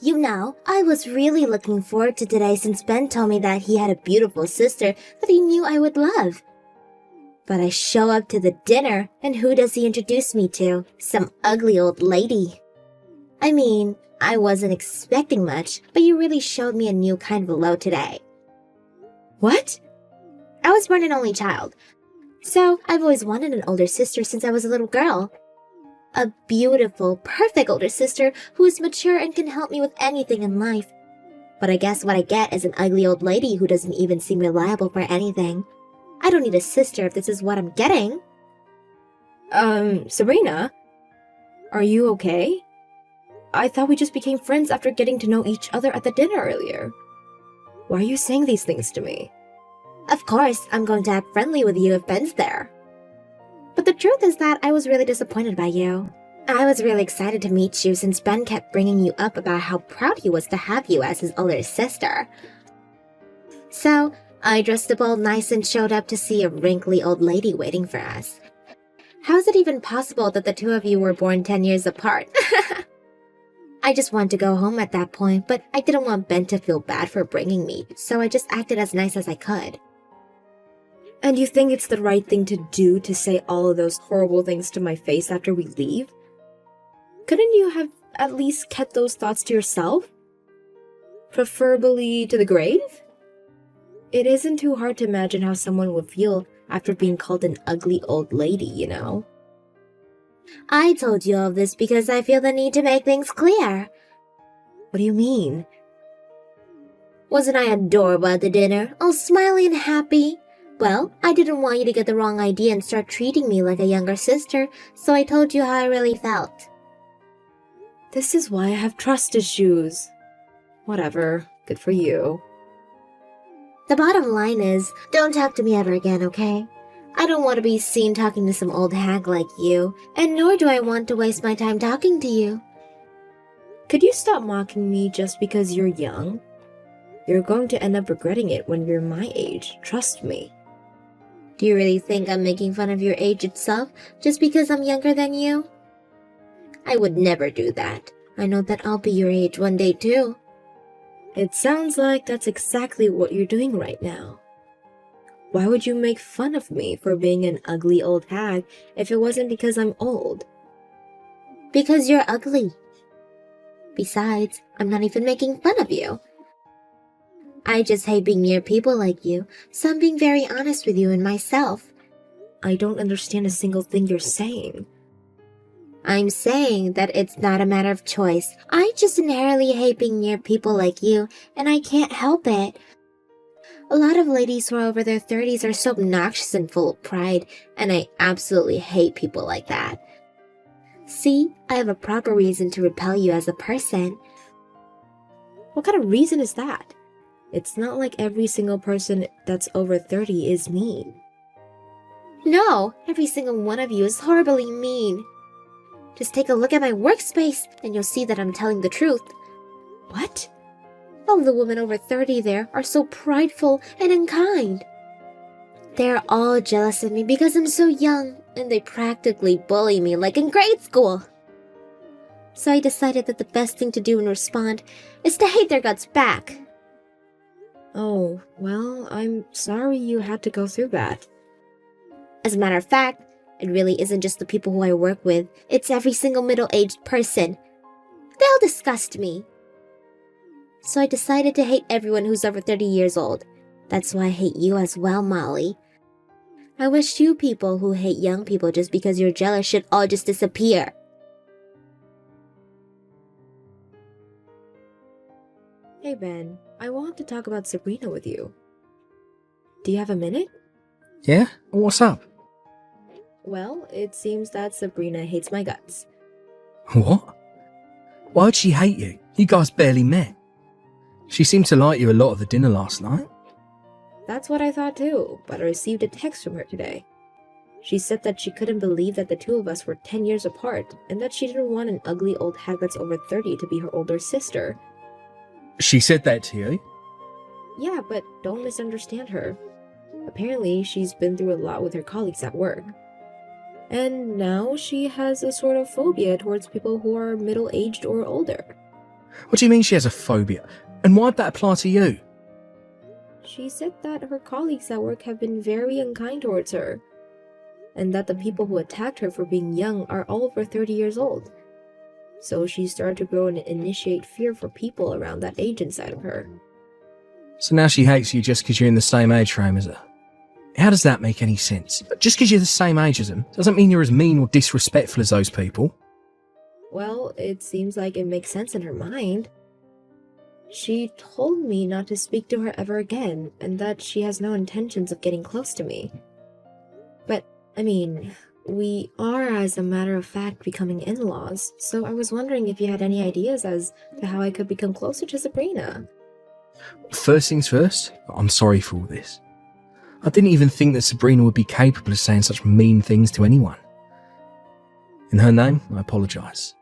You know, I was really looking forward to today since Ben told me that he had a beautiful sister that he knew I would love. But I show up to the dinner, and who does he introduce me to? Some ugly old lady. I mean, I wasn't expecting much, but you really showed me a new kind of love today. What? I was born an only child, so I've always wanted an older sister since I was a little girl. A beautiful, perfect older sister who is mature and can help me with anything in life. But I guess what I get is an ugly old lady who doesn't even seem reliable for anything. I don't need a sister if this is what I'm getting. Sabrina? Are you okay? I thought we just became friends after getting to know each other at the dinner earlier. Why are you saying these things to me? Of course, I'm going to act friendly with you if Ben's there. But the truth is that I was really disappointed by you. I was really excited to meet you since Ben kept bringing you up about how proud he was to have you as his older sister. So, I dressed up all nice and showed up to see a wrinkly old lady waiting for us. How is it even possible that the two of you were born 10 years apart? I just wanted to go home at that point, but I didn't want Ben to feel bad for bringing me, so I just acted as nice as I could. And you think it's the right thing to do to say all of those horrible things to my face after we leave? Couldn't you have at least kept those thoughts to yourself? Preferably to the grave? It isn't too hard to imagine how someone would feel after being called an ugly old lady, you know? I told you all of this because I feel the need to make things clear. What do you mean? Wasn't I adorable at the dinner, all smiley and happy? Well, I didn't want you to get the wrong idea and start treating me like a younger sister, so I told you how I really felt. This is why I have trust issues. Whatever, good for you. The bottom line is, don't talk to me ever again, okay? I don't want to be seen talking to some old hag like you, and nor do I want to waste my time talking to you. Could you stop mocking me just because you're young? You're going to end up regretting it when you're my age, trust me. Do you really think I'm making fun of your age itself just because I'm younger than you? I would never do that. I know that I'll be your age one day too. It sounds like that's exactly what you're doing right now. Why would you make fun of me for being an ugly old hag if it wasn't because I'm old? Because you're ugly. Besides, I'm not even making fun of you. I just hate being near people like you, so I'm being very honest with you and myself. I don't understand a single thing you're saying. I'm saying that it's not a matter of choice. I just inherently hate being near people like you, and I can't help it. A lot of ladies who are over their 30s are so obnoxious and full of pride, and I absolutely hate people like that. See, I have a proper reason to repel you as a person. What kind of reason is that? It's not like every single person that's over 30 is mean. No, every single one of you is horribly mean. Just take a look at my workspace, and you'll see that I'm telling the truth. What? All the women over 30 there are so prideful and unkind. They're all jealous of me because I'm so young, and they practically bully me like in grade school. So I decided that the best thing to do in response is to hate their guts back. Oh, well, I'm sorry you had to go through that. As a matter of fact, it really isn't just the people who I work with, it's every single middle-aged person. They all disgust me. So I decided to hate everyone who's over 30 years old. That's why I hate you as well, Molly. I wish you people who hate young people just because you're jealous should all just disappear. Hey Ben, I want to talk about Sabrina with you. Do you have a minute? Yeah? What's up? Well, it seems that Sabrina hates my guts. What? Why'd she hate you? You guys barely met. She seemed to like you a lot at the dinner last night. That's what I thought too, but I received a text from her today. She said that she couldn't believe that the two of us were 10 years apart, and that she didn't want an ugly old hag that's over 30 to be her older sister. She said that to you? Yeah, but don't misunderstand her. Apparently, she's been through a lot with her colleagues at work. And now she has a sort of phobia towards people who are middle-aged or older. What do you mean she has a phobia? And why'd that apply to you? She said that her colleagues at work have been very unkind towards her, and that the people who attacked her for being young are all over 30 years old. So she started to grow and initiate fear for people around that age inside of her. So now she hates you just because you're in the same age frame as her. How does that make any sense? Just because you're the same age as them doesn't mean you're as mean or disrespectful as those people. Well, it seems like it makes sense in her mind. She told me not to speak to her ever again, and that she has no intentions of getting close to me. But, I mean, we are, as a matter of fact, becoming in-laws, so I was wondering if you had any ideas as to how I could become closer to Sabrina. First things first, I'm sorry for all this. I didn't even think that Sabrina would be capable of saying such mean things to anyone. In her name, I apologise.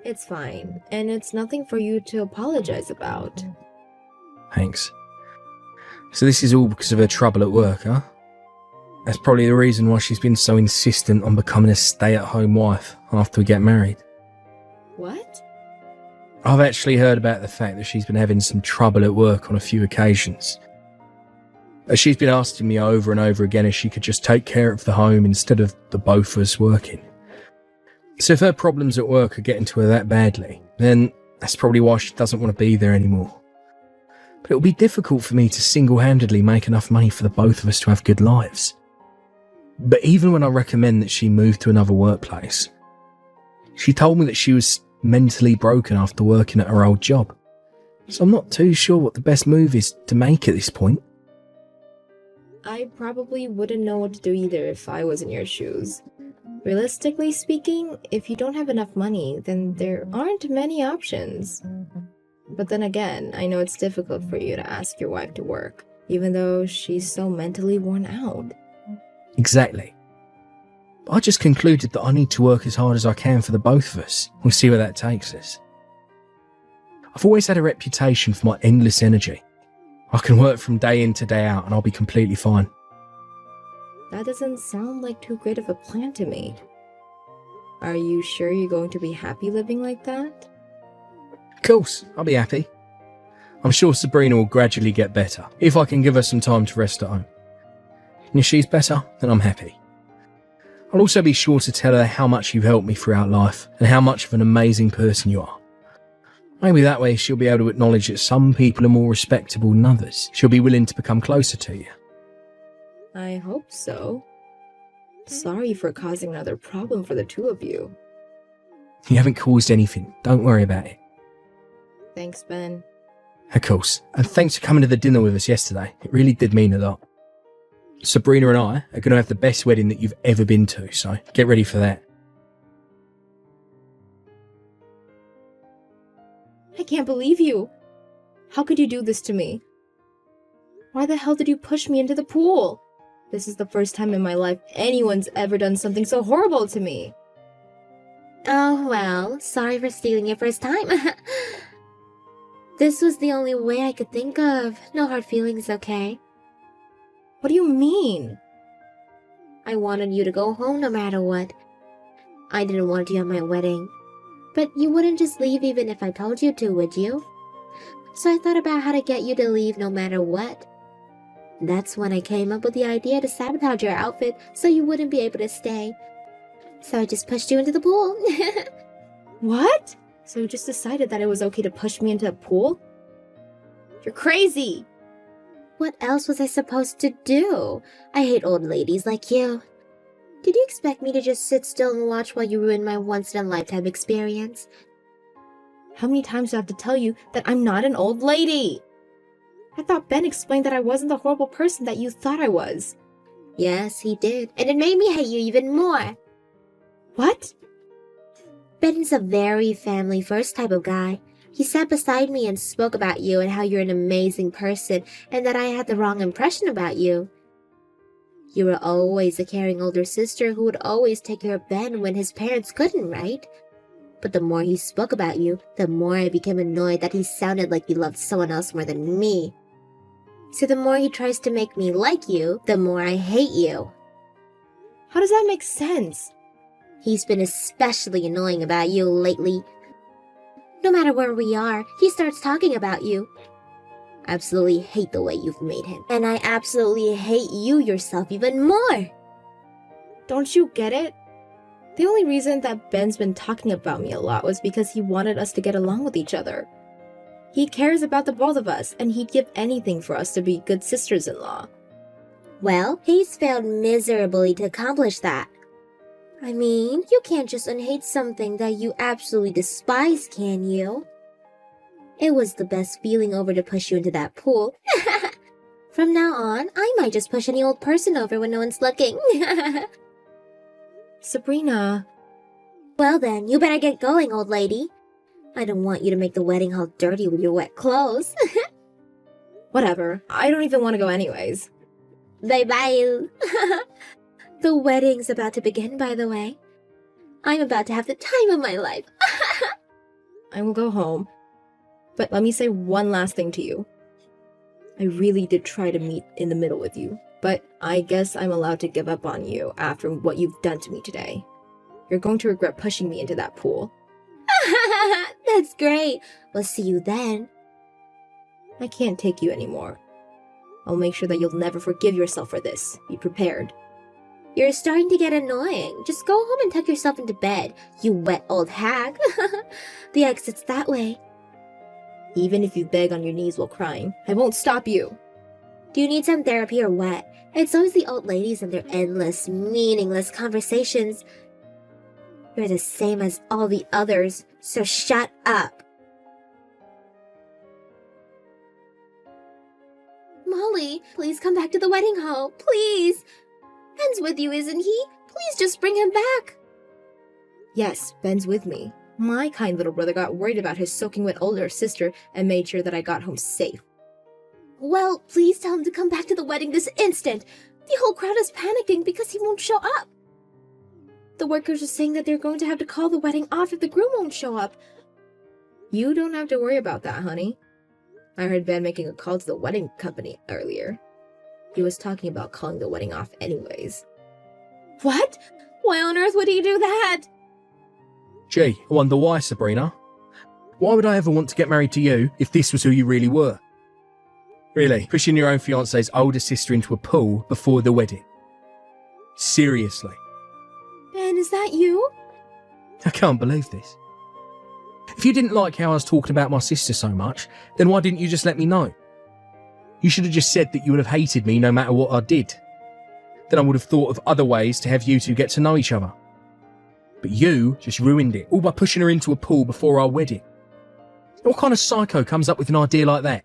It's fine, and it's nothing for you to apologize about. Thanks. So this is all because of her trouble at work, huh? That's probably the reason why she's been so insistent on becoming a stay-at-home wife after we get married. What? I've actually heard about the fact that she's been having some trouble at work on a few occasions. She's been asking me over and over again if she could just take care of the home instead of the both of us working. So if her problems at work are getting to her that badly, then that's probably why she doesn't want to be there anymore. But it'll be difficult for me to single-handedly make enough money for the both of us to have good lives. But even when I recommend that she move to another workplace, she told me that she was mentally broken after working at her old job. So I'm not too sure what the best move is to make at this point. I probably wouldn't know what to do either if I was in your shoes. Realistically speaking, if you don't have enough money, then there aren't many options. But then again, I know it's difficult for you to ask your wife to work, even though she's so mentally worn out. Exactly. I just concluded that I need to work as hard as I can for the both of us. We'll see where that takes us. I've always had a reputation for my endless energy. I can work from day in to day out and I'll be completely fine. That doesn't sound like too great of a plan to me. Are you sure you're going to be happy living like that? Of course, I'll be happy. I'm sure Sabrina will gradually get better, if I can give her some time to rest at home. And if she's better, then I'm happy. I'll also be sure to tell her how much you've helped me throughout life, and how much of an amazing person you are. Maybe that way she'll be able to acknowledge that some people are more respectable than others. She'll be willing to become closer to you. I hope so. Sorry for causing another problem for the two of you. You haven't caused anything, don't worry about it. Thanks, Ben. Of course, and thanks for coming to the dinner with us yesterday. It really did mean a lot. Sabrina and I are going to have the best wedding that you've ever been to, so get ready for that. I can't believe you. How could you do this to me? Why the hell did you push me into the pool? This is the first time in my life anyone's ever done something so horrible to me. Oh, well, sorry for stealing your first time. This was the only way I could think of. No hard feelings, okay? What do you mean? I wanted you to go home no matter what. I didn't want you at my wedding. But you wouldn't just leave even if I told you to, would you? So I thought about how to get you to leave no matter what. That's when I came up with the idea to sabotage your outfit so you wouldn't be able to stay. So I just pushed you into the pool. What? So you just decided that it was okay to push me into a pool? You're crazy! What else was I supposed to do? I hate old ladies like you. Did you expect me to just sit still and watch while you ruin my once-in-a-lifetime experience? How many times do I have to tell you that I'm not an old lady? I thought Ben explained that I wasn't the horrible person that you thought I was. Yes, he did, and it made me hate you even more. What? Ben's a very family-first type of guy. He sat beside me and spoke about you and how you're an amazing person and that I had the wrong impression about you. You were always a caring older sister who would always take care of Ben when his parents couldn't, right? But the more he spoke about you, the more I became annoyed that he sounded like he loved someone else more than me. So the more he tries to make me like you, the more I hate you. How does that make sense? He's been especially annoying about you lately. No matter where we are, he starts talking about you. I absolutely hate the way you've made him. And I absolutely hate you yourself even more. Don't you get it? The only reason that Ben's been talking about me a lot was because he wanted us to get along with each other. He cares about the both of us, and he'd give anything for us to be good sisters-in-law. Well, he's failed miserably to accomplish that. I mean, you can't just unhate something that you absolutely despise, can you? It was the best feeling over to push you into that pool. From now on, I might just push any old person over when no one's looking. Sabrina. Well then, you better get going, old lady. I don't want you to make the wedding hall dirty with your wet clothes. Whatever. I don't even want to go anyways. Bye-bye. The wedding's about to begin, by the way. I'm about to have the time of my life. I will go home. But let me say one last thing to you. I really did try to meet in the middle with you, but I guess I'm allowed to give up on you after what you've done to me today. You're going to regret pushing me into that pool. That's great. We'll see you then. I can't take you anymore. I'll make sure that you'll never forgive yourself for this. Be prepared. You're starting to get annoying. Just go home and tuck yourself into bed, you wet old hag. The exit's that way. Even if you beg on your knees while crying, I won't stop you. Do you need some therapy or what? It's always the old ladies and their endless, meaningless conversations. You're the same as all the others, so shut up. Molly, please come back to the wedding hall, please. Ben's with you, isn't he? Please just bring him back. Yes, Ben's with me. My kind little brother got worried about his soaking wet older sister and made sure that I got home safe. Well, please tell him to come back to the wedding this instant. The whole crowd is panicking because he won't show up. The workers are saying that they're going to have to call the wedding off if the groom won't show up. You don't have to worry about that, honey. I heard Ben making a call to the wedding company earlier. He was talking about calling the wedding off anyways. What? Why on earth would he do that? Gee, I wonder why, Sabrina. Why would I ever want to get married to you if this was who you really were? Really, pushing your own fiancé's older sister into a pool before the wedding. Seriously. Ben, is that you? I can't believe this. If you didn't like how I was talking about my sister so much, then why didn't you just let me know? You should have just said that you would have hated me no matter what I did. Then I would have thought of other ways to have you two get to know each other. But you just ruined it, all by pushing her into a pool before our wedding. What kind of psycho comes up with an idea like that?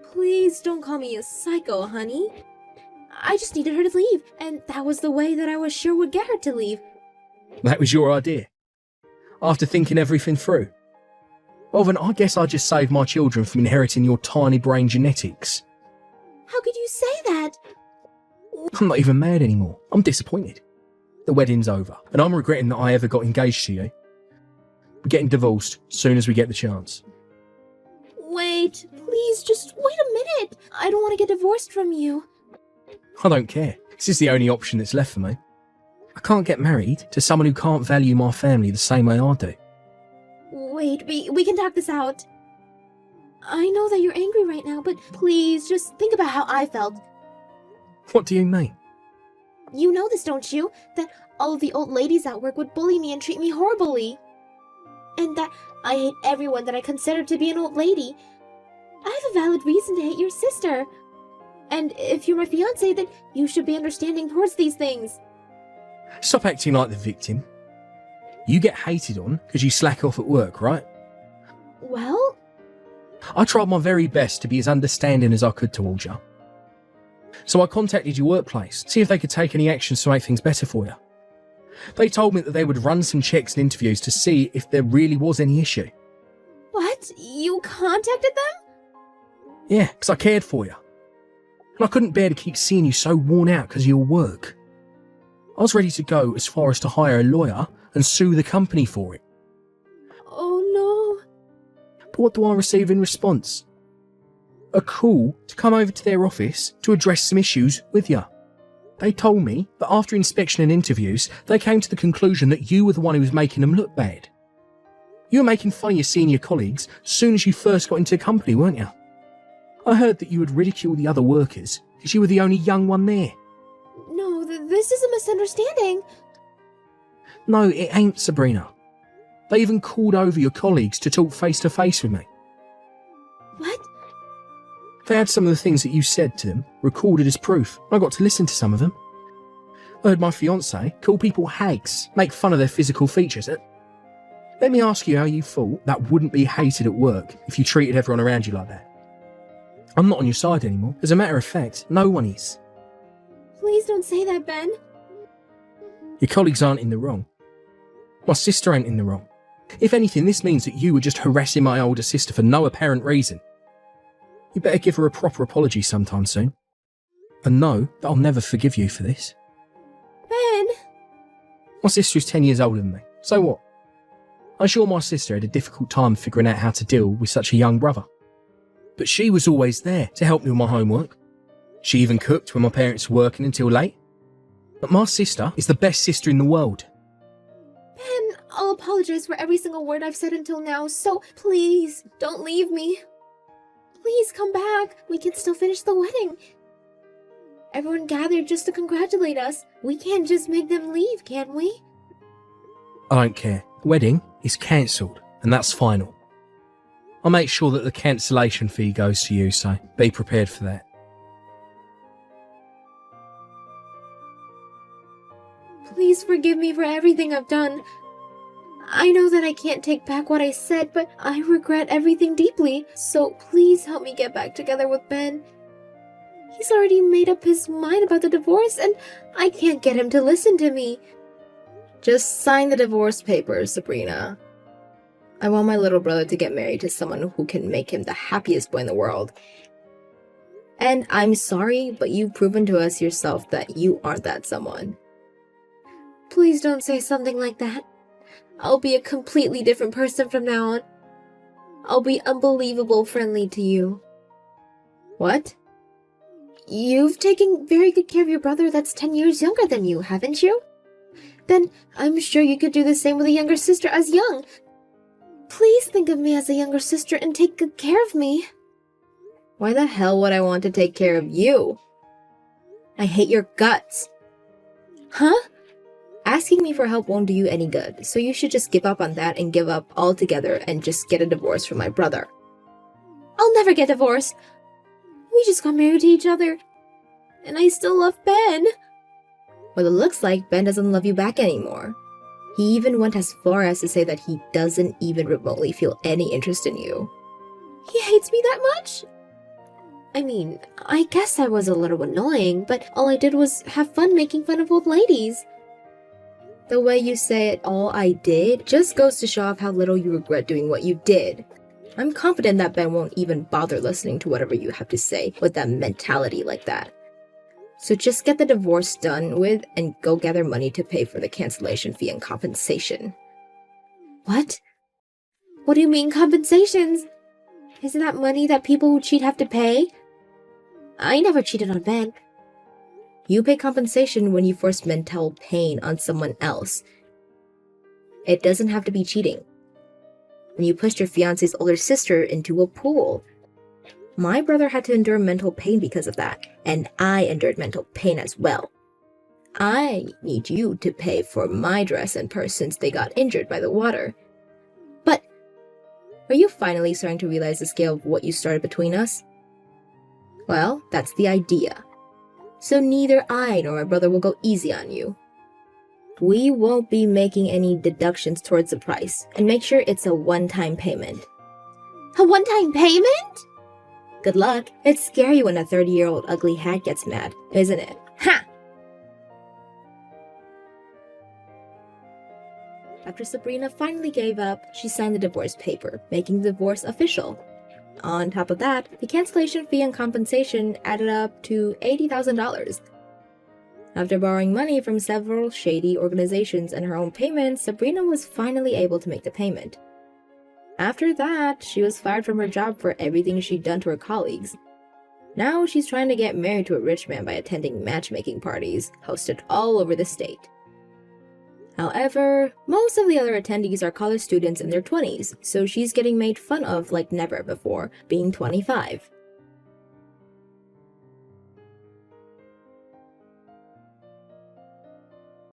Please don't call me a psycho, honey. I just needed her to leave, and that was the way that I was sure would get her to leave. That was your idea? After thinking everything through? Well then, I guess I just saved my children from inheriting your tiny brain genetics. How could you say that? I'm not even mad anymore. I'm disappointed. The wedding's over, and I'm regretting that I ever got engaged to you. We're getting divorced as soon as we get the chance. Wait, please, just wait a minute. I don't want to get divorced from you. I don't care. This is the only option that's left for me. I can't get married to someone who can't value my family the same way I do. Wait, we can talk this out. I know that you're angry right now, but please, just think about how I felt. What do you mean? You know this, don't you? That all of the old ladies at work would bully me and treat me horribly. And that I hate everyone that I consider to be an old lady. I have a valid reason to hate your sister. And if you're my fiancé, then you should be understanding towards these things. Stop acting like the victim. You get hated on because you slack off at work, right? Well? I tried my very best to be as understanding as I could towards you. So I contacted your workplace, see if they could take any actions to make things better for you. They told me that they would run some checks and interviews to see if there really was any issue. What? You contacted them? Yeah, because I cared for you. And I couldn't bear to keep seeing you so worn out because of your work. I was ready to go as far as to hire a lawyer and sue the company for it. Oh no. But what do I receive in response? A call to come over to their office to address some issues with you. They told me that after inspection and interviews, they came to the conclusion that you were the one who was making them look bad. You were making fun of your senior colleagues as soon as you first got into the company, weren't you? I heard that you would ridicule the other workers because you were the only young one there. No, this is a misunderstanding. No, it ain't, Sabrina. They even called over your colleagues to talk face to face with me. What? They had some of the things that you said to them recorded as proof. I got to listen to some of them. I heard my fiancé call people hags, make fun of their physical features. Let me ask you how you thought that wouldn't be hated at work if you treated everyone around you like that. I'm not on your side anymore. As a matter of fact, no one is. Please don't say that, Ben. Your colleagues aren't in the wrong. My sister ain't in the wrong. If anything, this means that you were just harassing my older sister for no apparent reason. You better give her a proper apology sometime soon. And know that I'll never forgive you for this. Ben! My sister is 10 years older than me. So what? I'm sure my sister had a difficult time figuring out how to deal with such a young brother. But she was always there to help me with my homework. She even cooked when my parents were working until late. But my sister is the best sister in the world. Ben, I'll apologize for every single word I've said until now, so please, don't leave me. Please come back. We can still finish the wedding. Everyone gathered just to congratulate us. We can't just make them leave, can we? I don't care. The wedding is cancelled, and that's final. I'll make sure that the cancellation fee goes to you, so be prepared for that. Please forgive me for everything I've done. I know that I can't take back what I said, but I regret everything deeply, so please help me get back together with Ben. He's already made up his mind about the divorce, and I can't get him to listen to me. Just sign the divorce papers, Sabrina. I want my little brother to get married to someone who can make him the happiest boy in the world. And I'm sorry, but you've proven to us yourself that you aren't that someone. Please don't say something like that. I'll be a completely different person from now on. I'll be unbelievable friendly to you. What? You've taken very good care of your brother that's 10 years younger than you, haven't you? Then I'm sure you could do the same with a younger sister as young. Please think of me as a younger sister and take good care of me. Why the hell would I want to take care of you? I hate your guts. Huh? Asking me for help won't do you any good, so you should just give up on that and give up altogether and just get a divorce from my brother. I'll never get divorced. We just got married to each other. And I still love Ben. Well, it looks like Ben doesn't love you back anymore. He even went as far as to say that he doesn't even remotely feel any interest in you. He hates me that much? I mean, I guess I was a little annoying, but all I did was have fun making fun of old ladies. The way you say it, all I did, just goes to show off how little you regret doing what you did. I'm confident that Ben won't even bother listening to whatever you have to say with that mentality like that. So just get the divorce done with and go gather money to pay for the cancellation fee and compensation. What? What do you mean compensations? Isn't that money that people who cheat have to pay? I never cheated on Ben. You pay compensation when you force mental pain on someone else. It doesn't have to be cheating. When you pushed your fiancé's older sister into a pool. My brother had to endure mental pain because of that, and I endured mental pain as well. I need you to pay for my dress and purse since they got injured by the water. But are you finally starting to realize the scale of what you started between us? Well, that's the idea. So neither I nor my brother will go easy on you. We won't be making any deductions towards the price, and make sure it's a one-time payment. A one-time payment? Good luck. It's scary when a 30-year-old ugly hag gets mad, isn't it? Ha! After Sabrina finally gave up, she signed the divorce paper, making the divorce official. On top of that, the cancellation fee and compensation added up to $80,000. After borrowing money from several shady organizations and her own payments, Sabrina was finally able to make the payment. After that, she was fired from her job for everything she'd done to her colleagues. Now she's trying to get married to a rich man by attending matchmaking parties hosted all over the state. However, most of the other attendees are college students in their 20s, so she's getting made fun of like never before, being 25.